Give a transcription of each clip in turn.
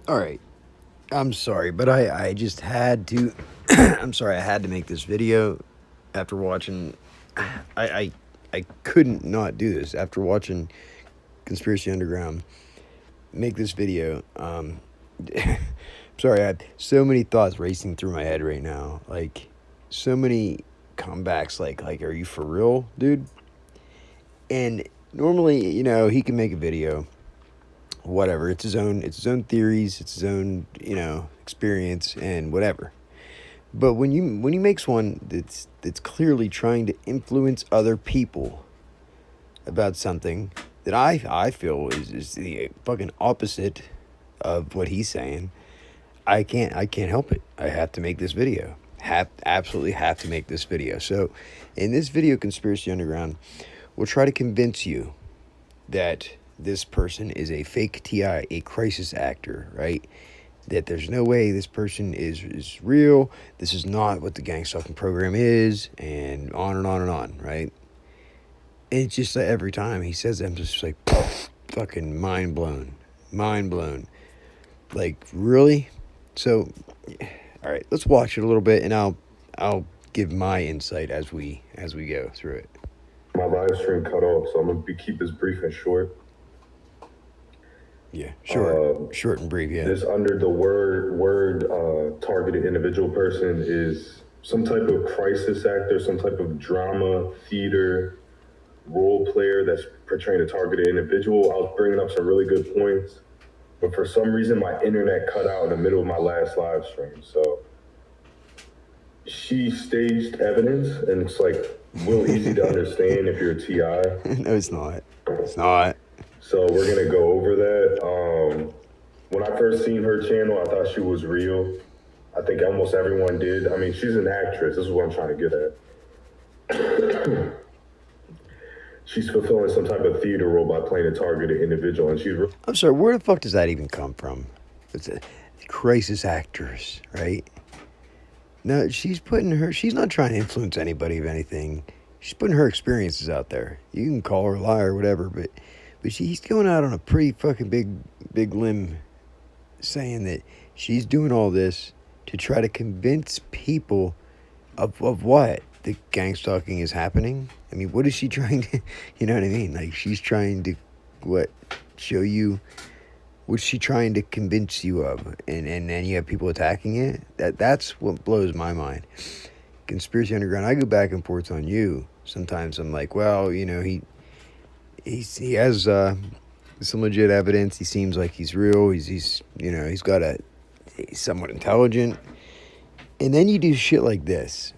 All right. I'm sorry, but I just had to. I'm sorry, I had to make this video after watching. I couldn't not do this after watching Conspiracy Underground. Make this video. Sorry, I have so many thoughts racing through my head right now. Like, so many comebacks. Like, are you for real, dude? And normally, he can make a video, whatever. It's his own theories, it's his own, experience and whatever. But when he makes one that's clearly trying to influence other people about something that I feel is the fucking opposite of what he's saying, I can't help it. I have to make this video. Absolutely have to make this video. So in this video, Conspiracy Underground, we'll try to convince you that this person is a fake TI, a crisis actor, right? That there's no way this person is real. This is not what the gangstalking program is, and on and on and on, right? And it's just like every time he says that, I'm just like, fucking mind blown. Mind blown. Like, really? So, all right, let's watch it a little bit, and I'll give my insight as we go through it. My live stream cut off, so I'm gonna keep this brief and short. Yeah, short and brief. Yeah. This under the word targeted individual person is some type of crisis actor, some type of drama theater role player that's portraying a targeted individual. I was bringing up some really good points, but for some reason my internet cut out in the middle of my last live stream. So she staged evidence, and it's like real easy to understand if you're a TI. No, it's not. It's not. So we're gonna go over that. When I first seen her channel, I thought she was real. I think almost everyone did. I mean, she's an actress. This is what I'm trying to get at. She's fulfilling some type of theater role by playing a targeted individual, and she's. I'm sorry. Where the fuck does that even come from? It's a crisis actors, right? No, she's not trying to influence anybody of anything. She's putting her experiences out there. You can call her a liar or whatever, but she's going out on a pretty fucking big limb saying that she's doing all this to try to convince people of what? The gangstalking is happening? I mean, what is she trying to, you know what I mean? Like, she's trying to, show you, what's she trying to convince you of? And then you have people attacking it? That's what blows my mind. Conspiracy Underground, I go back and forth on you. Sometimes I'm like, well, he has some legit evidence. He seems like he's real. He's somewhat intelligent. And then you do shit like this.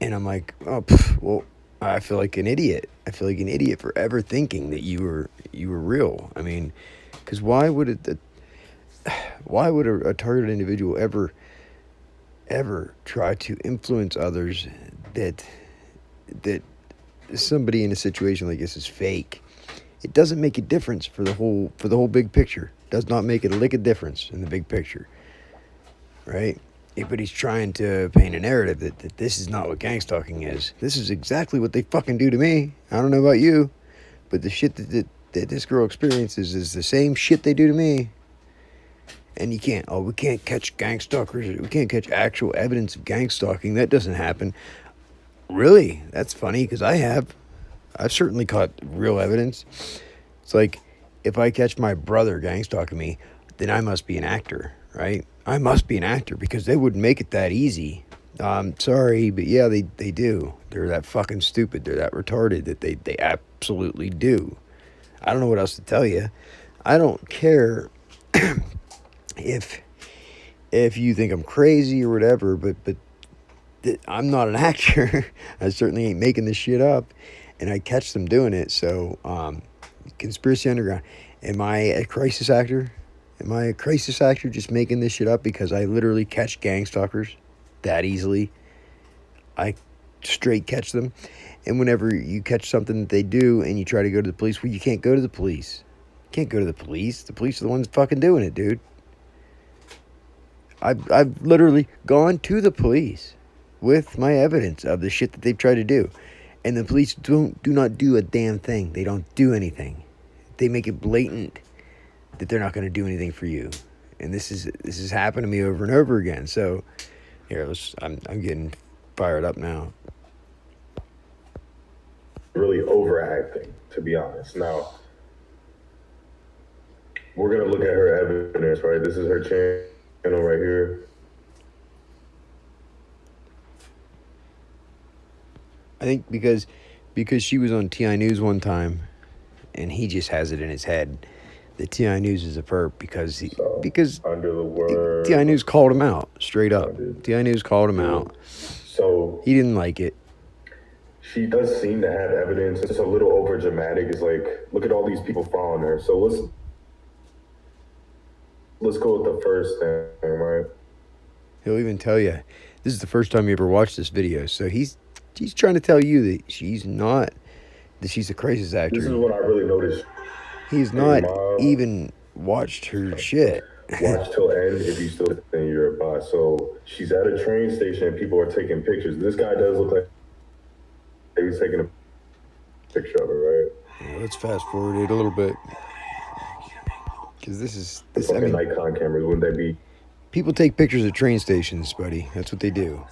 And I'm like, oh, well, I feel like an idiot. I feel like an idiot for ever thinking that you were real. I mean, because why would a targeted individual ever try to influence others that somebody in a situation like this is fake? It doesn't make a difference for the whole big picture. It does not make a lick of difference in the big picture, right? But he's trying to paint a narrative that this is not what gangstalking is. This is exactly what they fucking do to me. I don't know about you, but the shit that this girl experiences is the same shit they do to me. And we can't catch gangstalkers. We can't catch actual evidence of gangstalking. That doesn't happen. Really? That's funny, because I've certainly caught real evidence. It's like, if I catch my brother gangstalking me, then I must be an actor, right? I must be an actor, because they wouldn't make it that easy. Sorry, but yeah, they do. They're that fucking stupid. They're that retarded that they absolutely do. I don't know what else to tell you. I don't care if you think I'm crazy or whatever, but I'm not an actor. I certainly ain't making this shit up, and I catch them doing it. So, Conspiracy Underground, am I a crisis actor? Am I a crisis actor just making this shit up because I literally catch gangstalkers that easily? I straight catch them. And whenever you catch something that they do and you try to go to the police, well, you can't go to the police. You can't go to the police. The police are the ones fucking doing it, dude. I've literally gone to the police with my evidence of the shit that they've tried to do. And the police do not do a damn thing. They don't do anything. They make it blatant that they're not going to do anything for you. and this is happened to me over and over again. So here, I'm getting fired up now. Really overacting, to be honest. Now, we're gonna look at her evidence, right? This is her channel right here. I think because she was on TI News one time, and he just has it in his head that TI News is a perp because under the word TI News called him out straight up. TI News called him out. So he didn't like it. She does seem to have evidence. It's a little over dramatic. It's like, look at all these people following her. So let's go with the first thing, right? He'll even tell you this is the first time you ever watched this video. So he's trying to tell you that she's a crisis actor. This is what I really noticed. He's not even watched her shit. Watch till end if you still think you're a bot. So she's at a train station and people are taking pictures. This guy does look like he's taking a picture of her, right? Well, let's fast forward it a little bit. Because this Nikon cameras, wouldn't they be? People take pictures of train stations, buddy. That's what they do.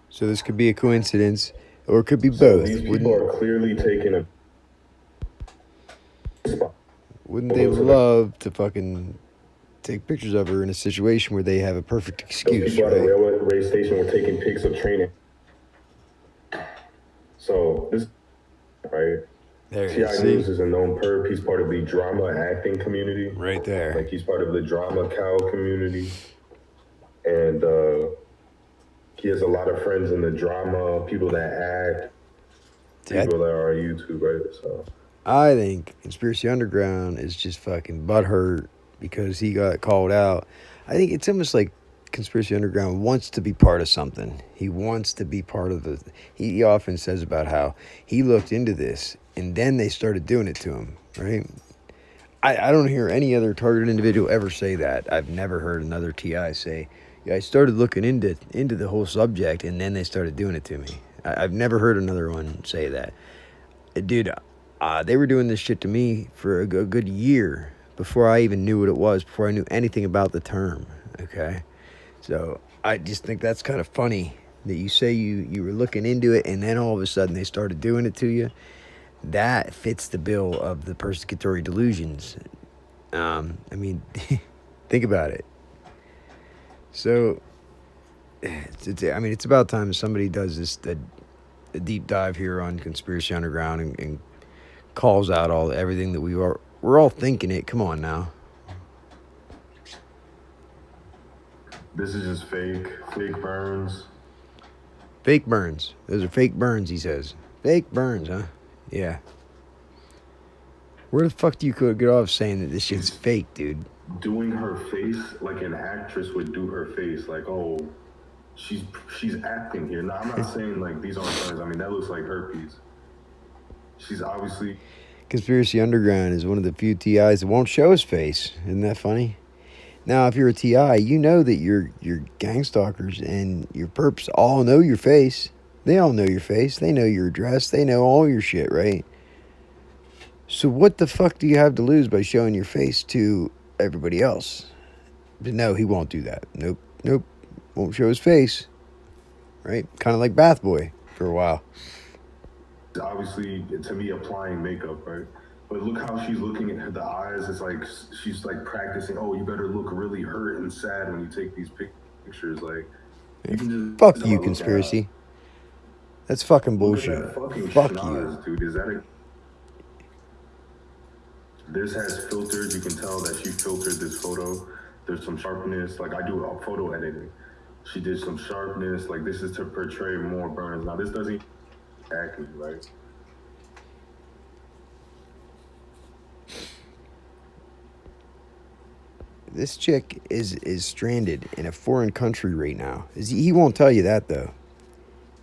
So this could be a coincidence, or it could be both. These people are clearly taking a. Wouldn't they love to fucking take pictures of her in a situation where they have a perfect excuse? People at a railway station were taking pics of training. So this, right? T.I. News is a known perp. He's part of the drama acting community. Right there. Like he's part of the drama cow community. And he has a lot of friends in the drama, people that act, people that are on YouTube, right? So I think Conspiracy Underground is just fucking butthurt because he got called out. I think it's almost like Conspiracy Underground wants to be part of something. He wants to be part of the. He often says about how he looked into this and then they started doing it to him, right? I don't hear any other targeted individual ever say that. I've never heard another TI say, yeah, I started looking into the whole subject and then they started doing it to me. I've never heard another one say that. Dude, they were doing this shit to me for a good year before I even knew what it was, before I knew anything about the term, okay? So I just think that's kind of funny that you say you were looking into it and then all of a sudden they started doing it to you. That fits the bill of the persecutory delusions. I mean, think about it. So, it's about time somebody does a deep dive here on Conspiracy Underground and calls out everything that we're all thinking it. Come on now. This is just fake burns. Fake burns. Those are fake burns, he says. Fake burns, huh? Yeah. Where the fuck do you get off saying that this shit's fake, dude? Doing her face like an actress would do her face. Like, oh, she's acting here. Now, I'm not saying like these aren't hers. I mean, that looks like herpes. She's obviously... Conspiracy Underground is one of the few TIs that won't show his face. Isn't that funny? Now, if you're a TI, you know that your gangstalkers and your perps all know your face. They all know your face. They know your address. They know all your shit, right? So what the fuck do you have to lose by showing your face to everybody else? But no, he won't do that. Nope. Won't show his face. Right? Kind of like Bath Boy for a while. Obviously, to me, applying makeup, right? But look how she's looking at the eyes. It's like she's like practicing. Oh, you better look really hurt and sad when you take these pictures. Like, you can just fuck you, Conspiracy. That's fucking bullshit. Fuck you, dude. Is that This has filters. You can tell that she filtered this photo. There's some sharpness. Like, I do photo editing. She did some sharpness. Like, this is to portray more burns. Now, this doesn't acne, right? This chick is stranded in a foreign country right now. He won't tell you that though.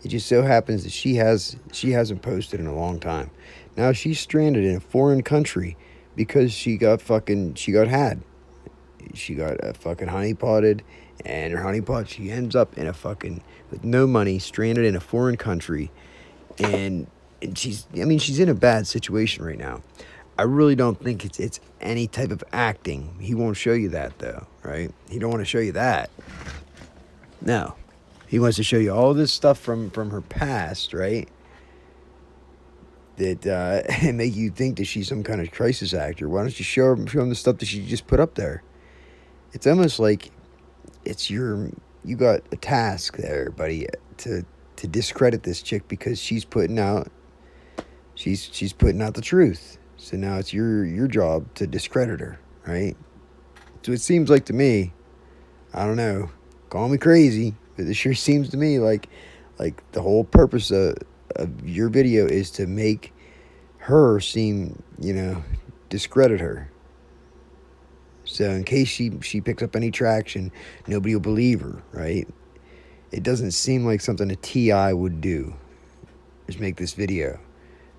It just so happens that she hasn't posted in a long time. Now she's stranded in a foreign country because she got had. She got fucking honeypotted, and her honeypot, she ends up in with no money, stranded in a foreign country, and she's in a bad situation right now. I really don't think it's any type of acting. He won't show you that though, right? He don't want to show you that. No. He wants to show you all this stuff from her past, right? That and make you think that she's some kind of crisis actor. Why don't you show him the stuff that she just put up there? It's almost like it's you got a task there, buddy, to discredit this chick because she's putting out the truth. So now it's your job to discredit her, right? So it seems like to me, I don't know, call me crazy, but it sure seems to me like the whole purpose of your video is to make her seem, discredit her. So in case she picks up any traction, nobody will believe her, right? It doesn't seem like something a TI would do, is make this video.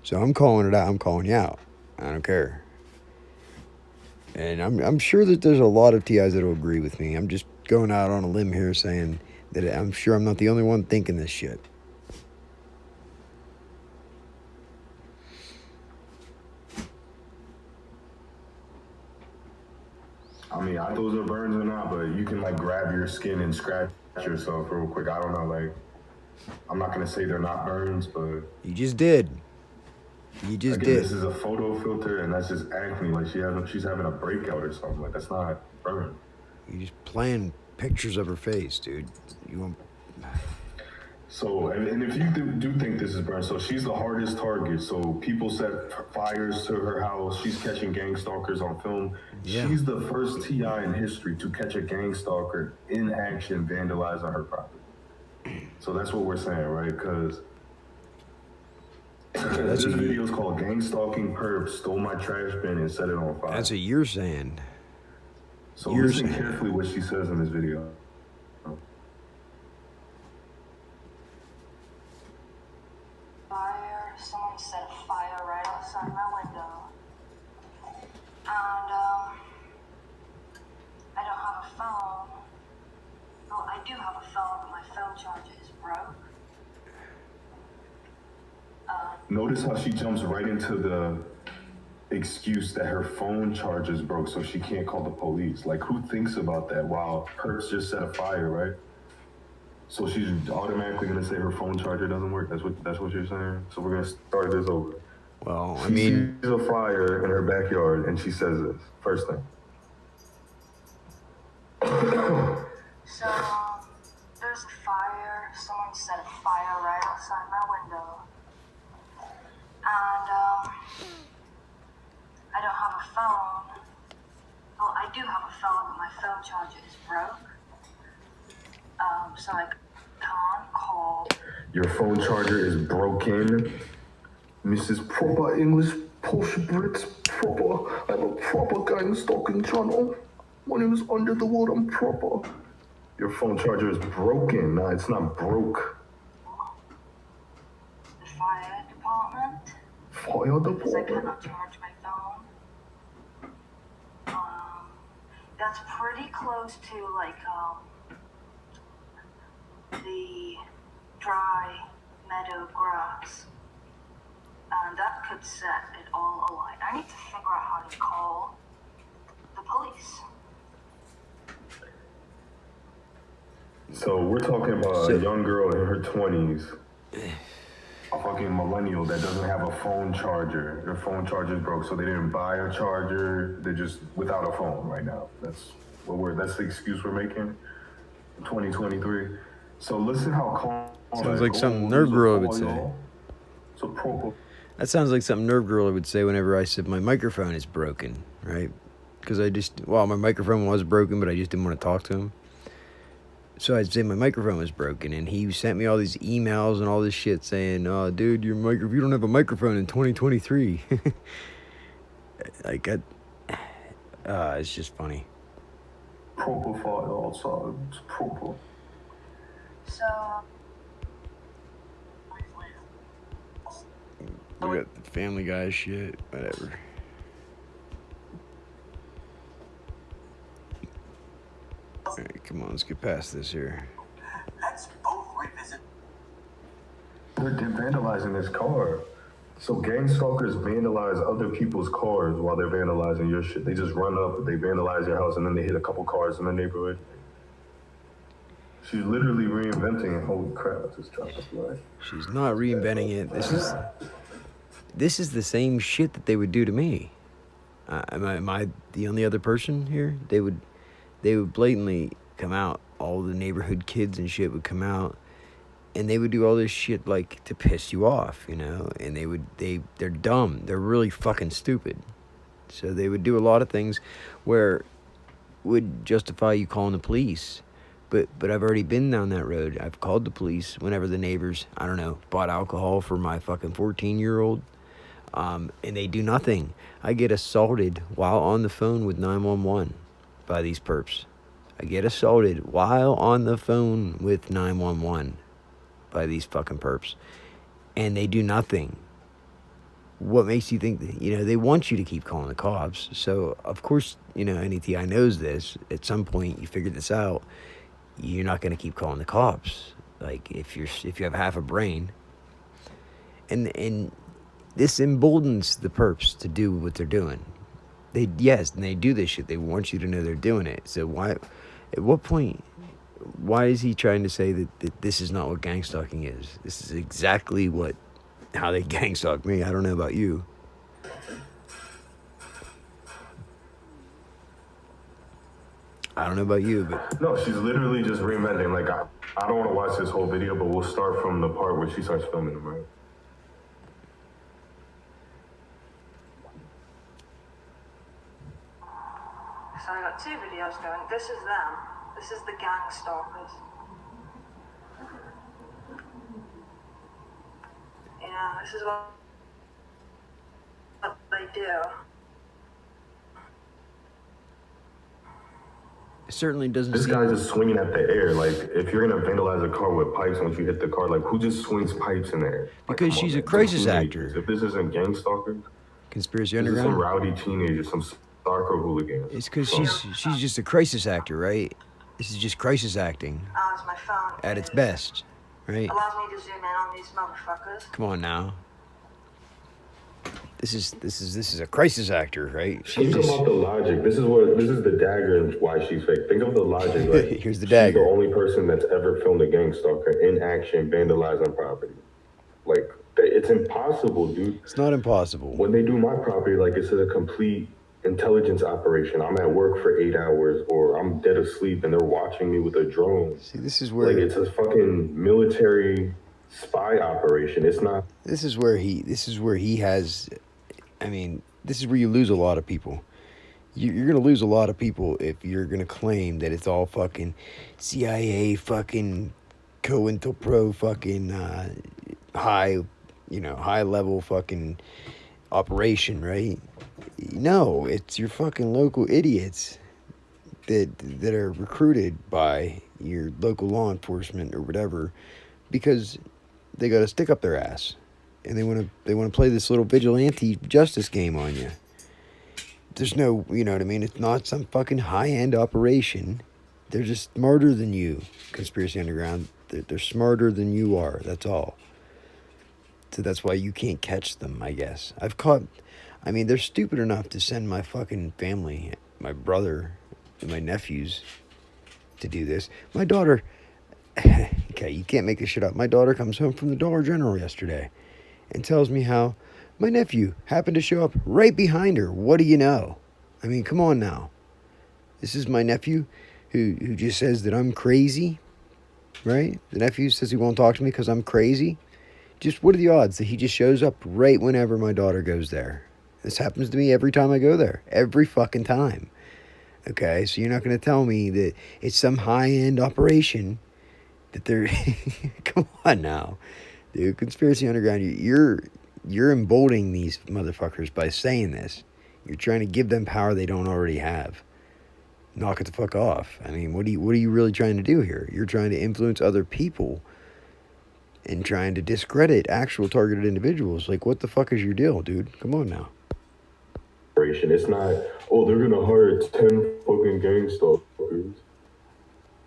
So I'm calling it out. I'm calling you out. I don't care. And I'm sure that there's a lot of TIs that will agree with me. I'm just going out on a limb here saying that I'm sure I'm not the only one thinking this shit. I mean, I those are burns or not, but you can like grab your skin and scratch yourself real quick. I don't know, like, I'm not gonna say they're not burns, but You just did. You just again, did. this is a photo filter, and that's just acne. Like she's having a breakout or something. Like that's not burn. You just playing pictures of her face, dude. You want? So, and if you do think this is burn, so she's the hardest target. So people set fires to her house. She's catching gang stalkers on film. Yeah. She's the first TI in history to catch a gang stalker in action vandalizing her property. So that's what we're saying, right? Because this video is called "Gangstalking Perp Stole My Trash Bin and Set It on Fire." That's what you're saying. So listen carefully what she says in this video. Someone set a fire right outside my window. And, I don't have a phone. Well, I do have a phone, but my phone charger is broke. Notice how she jumps right into the excuse that her phone charger's broke, so she can't call the police. Like, who thinks about that? Wow, Hertz just set a fire, right? So she's automatically gonna say her phone charger doesn't work. That's what you're saying. So we're gonna start this over. Well, I She mean, sees a fire in her backyard, and she says this first thing. So, there's a fire. Someone set a fire right outside my window. And, I don't have a phone. Well, I do have a phone, but my phone charger is broke. So I can't call. Your phone charger is broken. Mrs. Proper English Posh Brits Proper. I have a proper gang stalking channel. My name is Under the World, I'm proper. Your phone charger is broken. Nah, it's not broke. The fire department. Fire Because I department? cannot charge my phone. That's pretty close to like the dry meadow grass. And that could set it all alight. I need to figure out how to call the police. So we're talking about a young girl in her 20s, a fucking millennial that doesn't have a phone charger. Their phone charger's broke, so they didn't buy a charger. They're just without a phone right now. That's the excuse we're making. 2023. So listen how calm. sounds like something Nerd Girl would say. So proper. That sounds like something Nerd Girl would say whenever I said my microphone is broken, right? Because my microphone was broken, but I just didn't want to talk to him. So I'd say my microphone was broken, and he sent me all these emails and all this shit saying, "Oh, dude, you don't have a microphone in 2023." Like, it's just funny. Proper fire outside. It's proper. So We got the Family Guy shit, whatever. Alright, come on, let's get past this here. Let's both revisit. They're vandalizing this car. So gang stalkers vandalize other people's cars while they're vandalizing your shit. They just run up, they vandalize your house, and then they hit a couple cars in the neighborhood. She's literally reinventing. Holy crap! I just dropped the flag. She's not reinventing it. This is the same shit that they would do to me. Am I the only other person here? They would blatantly come out. All the neighborhood kids and shit would come out, and they would do all this shit like to piss you off, you know. And they're dumb. They're really fucking stupid. So they would do a lot of things where would justify you calling the police. But I've already been down that road. I've called the police whenever the neighbors, I don't know, bought alcohol for my fucking 14-year-old. And they do nothing. I get assaulted while on the phone with 911 by these perps. I get assaulted while on the phone with 911 by these fucking perps. And they do nothing. What makes you think that, you know, they want you to keep calling the cops. So, of course, you know, NETI knows this. At some point, you figure this out. You're not going to keep calling the cops. Like, if you have half a brain. And this emboldens the perps to do what they're doing. They do this shit. They want you to know they're doing it. So why, at what point, why is he trying to say that this is not what gangstalking is? This is exactly how they gangstalk me. I don't know about you. I don't know about you, but No, she's literally just reinventing. Like, I don't want to watch this whole video, but we'll start from the part where she starts filming them, right? So I got two videos going. This is them. This is the gang stalkers. Yeah, this is what they do. it certainly doesn't This seem... guy's just swinging at the air. Like, if you're gonna vandalize a car with pipes once you hit the car, like, who just swings pipes in there? Like, because she's a crisis actor. If this isn't gang stalkers, Conspiracy this is some Underground. rowdy teenager, some stalker hooligan. It's because she's just a crisis actor, right? This is just crisis acting As my phone at its best, right? allows me to zoom in on these motherfuckers. Come on now. This is a crisis actor, right? Think about the logic. This is the dagger and why she's fake. Think of the logic, right? Here's the dagger. She's the only person that's ever filmed a gang stalker in action vandalizing property. Like, it's impossible, dude. It's not impossible. When they do my property, like, it's a complete intelligence operation. I'm at work for 8 hours, or I'm dead asleep, and they're watching me with a drone. See, this is where... Like, it's a fucking military spy operation. It's not... This is where he has... I mean, this is where you lose a lot of people. You're going to lose a lot of people if you're going to claim that it's all fucking CIA fucking COINTELPRO fucking high level fucking operation, right? No, it's your fucking local idiots that are recruited by your local law enforcement or whatever because they got a stick up their ass and they want to play this little vigilante justice game on you. There's no, you know what I mean? It's not some fucking high-end operation. They're just smarter than you, Conspiracy Underground. They're smarter than you are, that's all. So that's why you can't catch them, I guess. They're stupid enough to send my fucking family, my brother, and my nephews to do this. My daughter, okay, you can't make this shit up. My daughter comes home from the Dollar General yesterday and tells me how my nephew happened to show up right behind her. What do you know? I mean, come on now. This is my nephew who just says that I'm crazy, right? The nephew says he won't talk to me because I'm crazy. Just what are the odds that he just shows up right whenever my daughter goes there? This happens to me every time I go there. Every fucking time. Okay, so you're not going to tell me that it's some high-end operation that they're... Come on now. Dude, Conspiracy Underground, you're emboldening these motherfuckers by saying this. You're trying to give them power they don't already have. Knock it the fuck off. I mean, what are you really trying to do here? You're trying to influence other people and trying to discredit actual targeted individuals. Like, what the fuck is your deal, dude? Come on now. It's not, oh, they're gonna hire 10 fucking gang stalkers,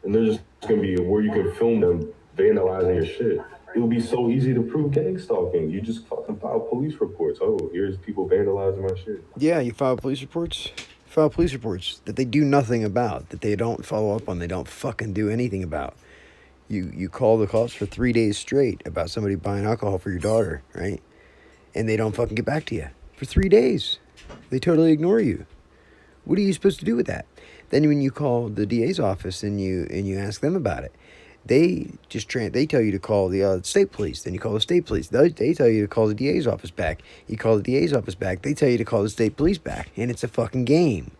and they're just gonna be where you can film them vandalizing your shit. it would be so easy to prove gang stalking. You just fucking file police reports. Oh, here's people vandalizing my shit. Yeah, you file police reports. File police reports that they do nothing about, that they don't follow up on, they don't fucking do anything about. You call the cops for 3 days straight about somebody buying alcohol for your daughter, right? And they don't fucking get back to you for 3 days. They totally ignore you. What are you supposed to do with that? Then when you call the DA's office and you ask them about it, they just they tell you to call the state police. Then you call the state police. They tell you to call the DA's office back. You call the DA's office back. They tell you to call the state police back. And it's a fucking game.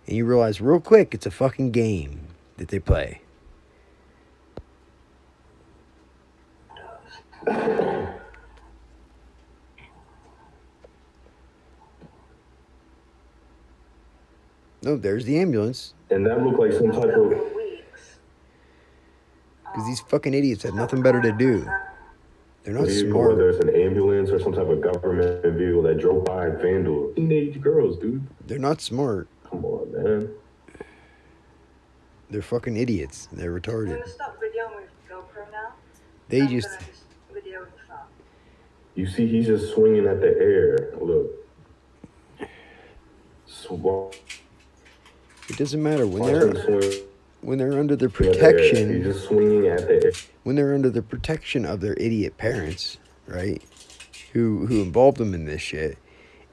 And you realize real quick it's a fucking game that they play. No, there's the ambulance. And that looked like some type of... Because these fucking idiots have nothing better to do. They're not vehicle, smart. whether it's an ambulance or some type of government vehicle that drove by and vandal. Teenage girls, dude. They're not smart. Come on, man. They're fucking idiots. They're retarded. I'm gonna stop videoing with GoPro now. They I'm just... gonna video with the phone. You see, he's just swinging at the air. Look. It doesn't matter when they're under the He's protection. just swinging at the air. When they're under the protection of their idiot parents, right? Who involved them in this shit,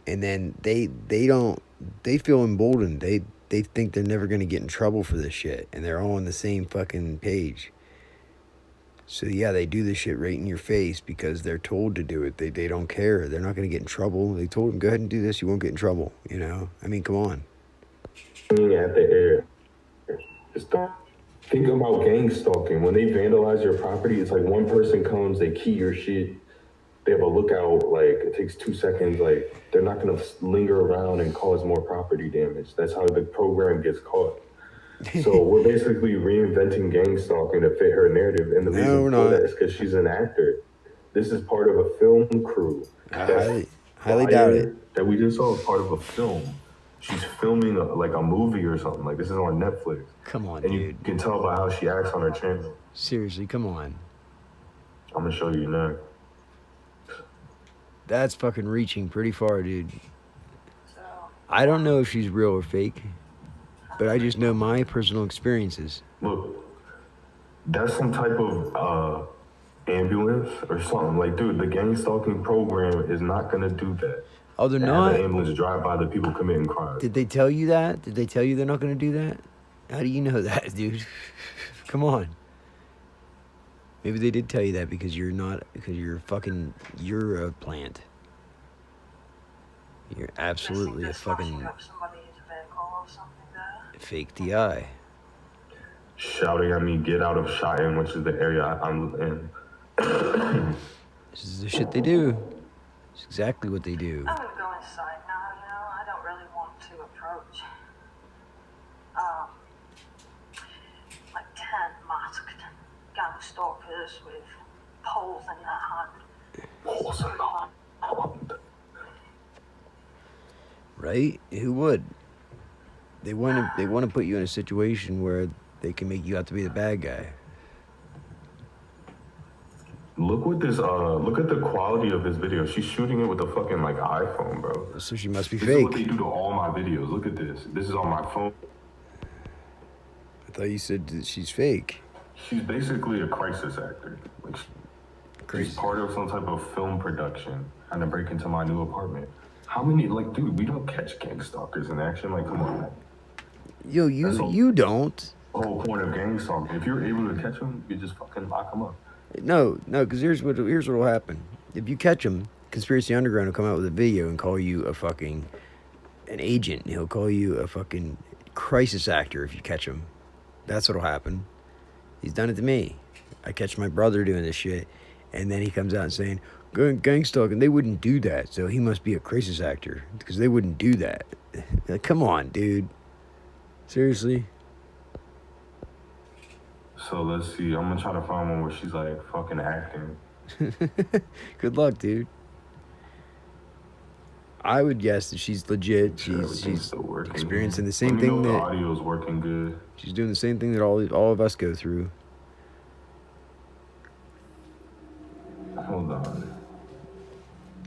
and then they feel emboldened. They think they're never gonna get in trouble for this shit, and they're all on the same fucking page. So yeah, they do this shit right in your face because they're told to do it. They don't care. They're not gonna get in trouble. They told them, go ahead and do this. You won't get in trouble. You know? I mean, come on. Swinging at the air. Just think about gang stalking. When they vandalize your property, it's like one person comes, they key your shit. They have a lookout, like it takes 2 seconds. Like they're not gonna linger around and cause more property damage. That's how the program gets caught. So we're basically reinventing gang stalking to fit her narrative, and the reason for that is because she's an actor. This is part of a film crew. I highly doubt it. That we just saw as part of a film. She's filming like a movie or something. Like this is on Netflix. Come on, and dude. You can tell by how she acts on her channel. Seriously, come on. I'm gonna show you now. That's fucking reaching pretty far, dude. I don't know if she's real or fake, but I just know my personal experiences. Look, that's some type of ambulance or something. Like, dude, the gang stalking program is not gonna do that. Oh, they're not? The ambulance drive by the people committing crimes. Did they tell you that? Did they tell you they're not going to do that? How do you know that, dude? Come on. Maybe they did tell you that because you're a plant. You're absolutely a fucking fake DI. Shouting at me, get out of Cheyenne, which is the area I'm in. This is the shit they do. It's exactly what they do. I'm gonna go inside now, you know, I don't really want to approach. Like 10 masked gang stalkers with poles in their hand. Poles in their hand. Right? Who would? They want to put you in a situation where they can make you out to be the bad guy. Look what this. Look at the quality of this video. She's shooting it with a fucking like iPhone, bro. So she must be this fake. This is what they do to all my videos. Look at this. This is on my phone. I thought you said that she's fake. She's basically a crisis actor. Like she's part of some type of film production, trying to break into my new apartment. How many? Like, dude, we don't catch gang stalkers in action. Like, come on. Yo, you don't. The whole point of gang stalking. If you're able to catch them, you just fucking lock them up. No, because here's what will happen. If you catch him, Conspiracy Underground will come out with a video and call you an agent. He'll call you a fucking crisis actor if you catch him. That's what'll happen. He's done it to me. I catch my brother doing this shit, and then he comes out and saying, gang stalking, they wouldn't do that, so he must be a crisis actor, because they wouldn't do that. Like, come on, dude. Seriously? So let's see. I'm gonna try to find one where she's like fucking acting. Good luck, dude. I would guess that she's legit. She's experiencing the same thing that the audio's working good. She's doing the same thing that all of us go through.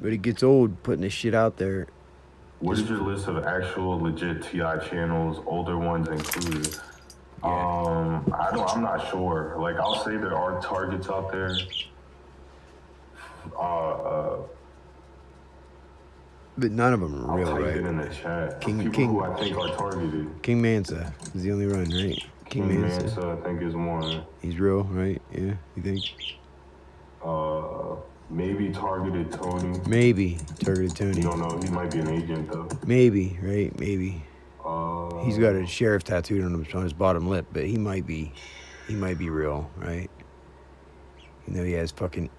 But it gets old putting this shit out there. What is your list of actual legit TI channels, older ones included? Yeah. I'm not sure. Like, I'll say there are targets out there. But none of them are I'll real, type right? it in the chat. King People who I think are targeted. King Mansa is the only one, right? King Mansa, I think, is one. He's real, right? Yeah, you think? Maybe targeted Tony. Maybe targeted Tony. You don't know. He might be an agent though. Maybe, right? Maybe. He's got a sheriff tattooed on his bottom lip, but he might be real, right? You know, he has fucking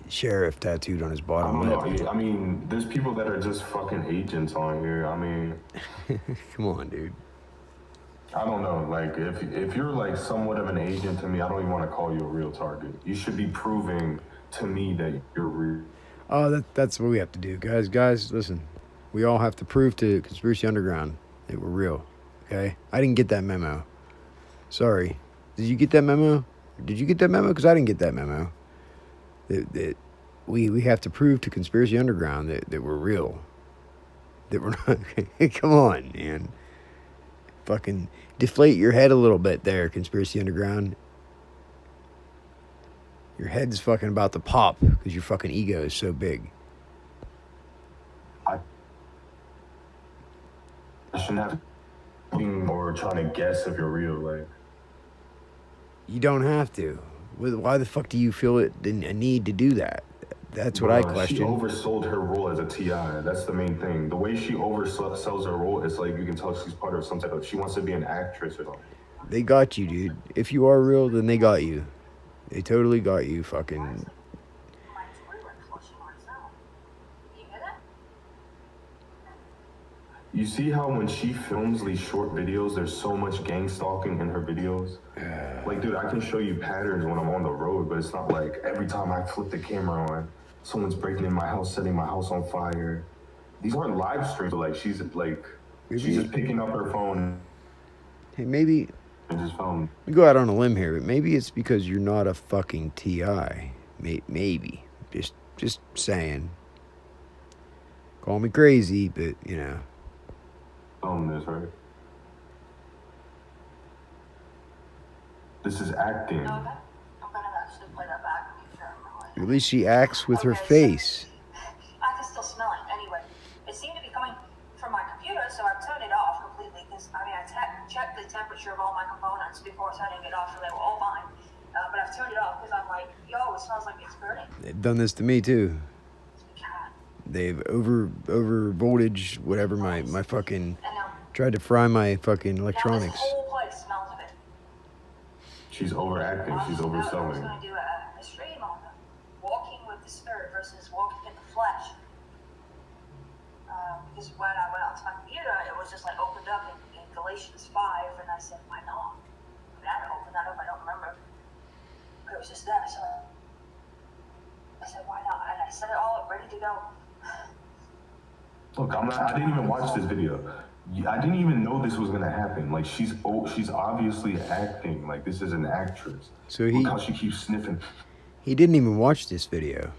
sheriff tattooed on his bottom lip. I don't know. I mean, there's people that are just fucking agents on here. I mean, come on, dude. I don't know. Like, if you're like somewhat of an agent to me, I don't even want to call you a real target. You should be proving to me that you're real. Oh, that's what we have to do, guys. Guys, listen. We all have to prove to Conspiracy Underground that we're real. Okay? I didn't get that memo. Sorry. Did you get that memo? Did you get that memo? Because I didn't get that memo. That we have to prove to Conspiracy Underground that we're real. That we're not. Come on, man. Fucking deflate your head a little bit there, Conspiracy Underground. Your head's fucking about to pop because your fucking ego is so big. I shouldn't have or trying to guess if you're real. Like, you don't have to. Why the fuck do you feel a need to do that? That's what I question. She oversold her role as a TI. That's the main thing. The way she oversells her role, it's like you can tell she's part of some type of. She wants to be an actress or something. They got you, dude. If you are real, then they got you. They totally got you, fucking. You see how when she films these short videos, there's so much gangstalking in her videos? Like, dude, I can show you patterns when I'm on the road, but it's not like every time I flip the camera on, someone's breaking in my house, setting my house on fire. These aren't live streams, but like she's just picking up her phone. Hey, maybe. And just film. We go out on a limb here, but maybe it's because you're not a fucking TI. Maybe. Just saying. Call me crazy, but you know. This, right? This is acting. No, I'm gonna actually play that back. At least she acts with her face. I can still smell it. Anyway, it seemed to be coming from my computer, so I've turned it off completely because I checked the temperature of all my components before turning it off, so they were all fine. But I've turned it off because I'm like, yo, it smells like it's burning. They've done this to me too. They've over voltage whatever my fucking tried to fry my fucking electronics. Now this whole place smells of it. She's overacting. She's overselling. I was going to do a stream on walking with the spirit versus walking in the flesh. Because when I went onto my computer, it was just like opened up in Galatians 5, and I said, why not? I mean, I opened that up. I don't remember. But it was just there, so I said, why not? And I set it all up, ready to go. Look, I didn't even watch this video. I didn't even know this was gonna happen. Like, she's obviously acting. Like, this is an actress. So look how she keeps sniffing. He didn't even watch this video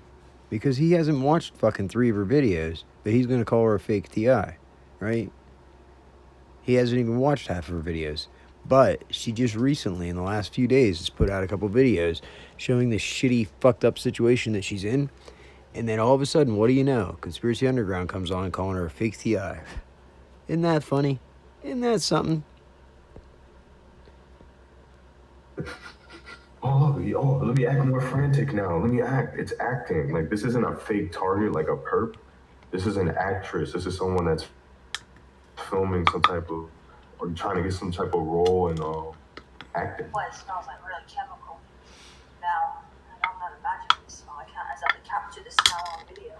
because he hasn't watched fucking 3 of her videos, but he's gonna call her a fake TI, right? He hasn't even watched half of her videos. But she just recently, in the last few days, has put out a couple videos showing the shitty, fucked up situation that she's in. And then all of a sudden, what do you know? Conspiracy Underground comes on and calling her a fake TI. Isn't that funny? Isn't that something? Oh, let me act more frantic now. Let me act. It's acting. Like, this isn't a fake target, like a perp. This is an actress. This is someone that's filming some type of, or trying to get some type of role and acting. Well, it smells like really chemical. Now, I'm not imagining the smell. I can't exactly capture the smell on video.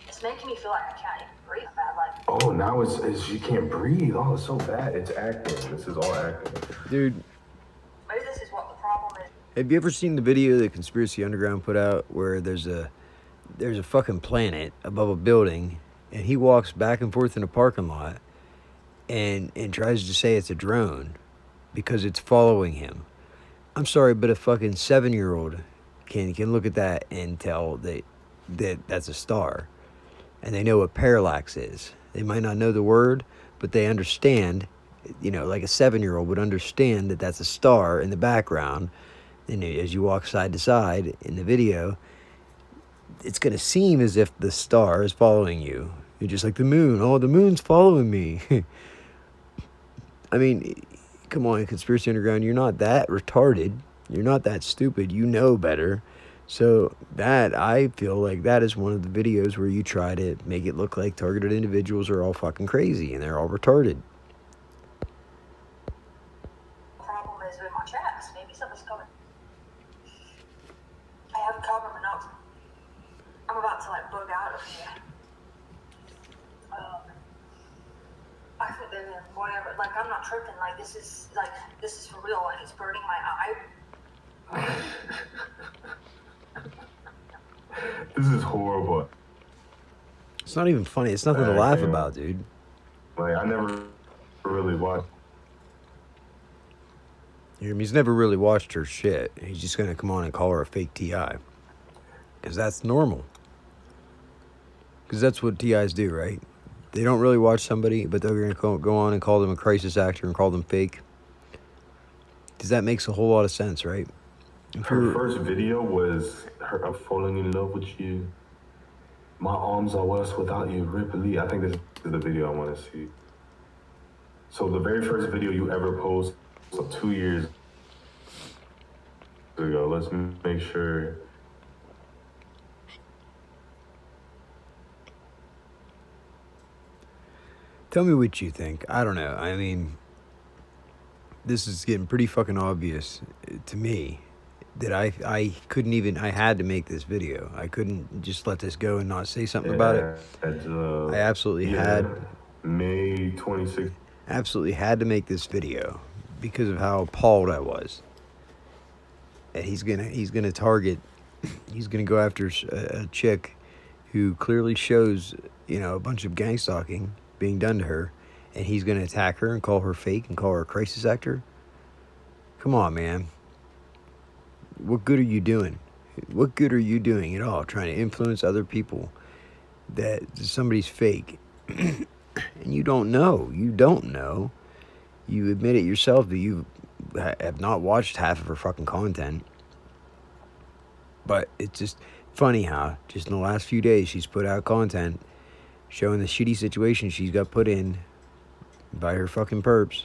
It's making me feel like I can't even breathe. Oh, now it's she can't breathe. Oh, it's so bad. It's acting. This is all acting. Dude. Maybe this is what the problem is. Have you ever seen the video that Conspiracy Underground put out where there's a fucking planet above a building and he walks back and forth in a parking lot and tries to say it's a drone because it's following him? I'm sorry, but a fucking 7-year-old can look at that and tell that's a star, and they know what parallax is. They might not know the word, but they understand. Like a 7-year-old would understand that that's a star in the background. And as you walk side to side in the video, it's going to seem as if the star is following you. You're just like the moon. Oh, the moon's following me. I mean, come on, Conspiracy Underground. You're not that retarded. You're not that stupid. You know better. So I feel like that is one of the videos where you try to make it look like targeted individuals are all fucking crazy and they're all retarded. Problem is with my chats. Maybe something's coming. I haven't covered my notes. I'm about to bug out of here. I think that whatever. I'm not tripping. This is for real. It's burning my eye. This is horrible. It's not even funny. It's nothing to laugh about, dude. I never really watched. He's never really watched her shit. He's just going to come on and call her a fake TI. Because that's normal. Because that's what TIs do, right? They don't really watch somebody, but they're going to go on and call them a crisis actor and call them fake. Because that makes a whole lot of sense, right? Her first video was her falling in love with you. My arms are worse without you, Ripley. I think this is the video I want to see. So the very first video you ever posted, 2 years ago. Let's make sure. Tell me what you think. I don't know. I mean, this is getting pretty fucking obvious to me that I couldn't even, I had to make this video. I couldn't just let this go and not say something about it. I absolutely had. May 26th. Absolutely had to make this video because of how appalled I was. And he's gonna target, he's gonna go after a chick who clearly shows, a bunch of gangstalking being done to her, and he's gonna attack her and call her fake and call her a crisis actor. Come on, man. What good are you doing? What good are you doing at all trying to influence other people that somebody's fake? And you don't know. You don't know. You admit it yourself that you have not watched half of her fucking content. But it's just funny how just in the last few days she's put out content showing the shitty situation she's got put in by her fucking perps.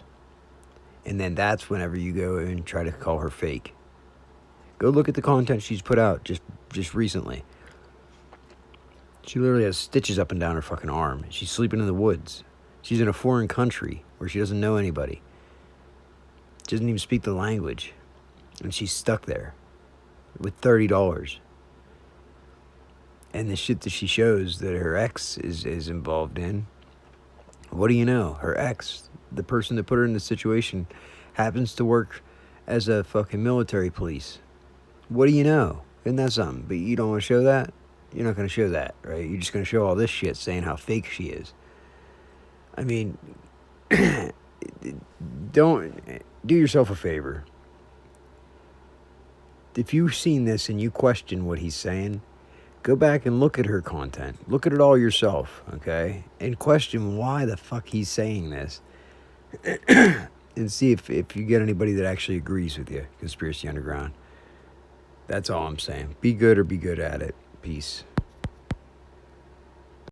And then that's whenever you go and try to call her fake. Go look at the content she's put out just recently. She literally has stitches up and down her fucking arm. She's sleeping in the woods. She's in a foreign country where she doesn't know anybody. She doesn't even speak the language. And she's stuck there with $30. And the shit that she shows that her ex is involved in. What do you know? Her ex, the person that put her in the situation, happens to work as a fucking military police. What do you know? Isn't that something? But you don't want to show that? You're not going to show that, right? You're just going to show all this shit saying how fake she is. I mean, don't do yourself a favor. If you've seen this and you question what he's saying, go back and look at her content. Look at it all yourself, okay? And question why the fuck he's saying this. And see if you get anybody that actually agrees with you, Conspiracy Underground. That's all I'm saying. Be good or be good at it. Peace.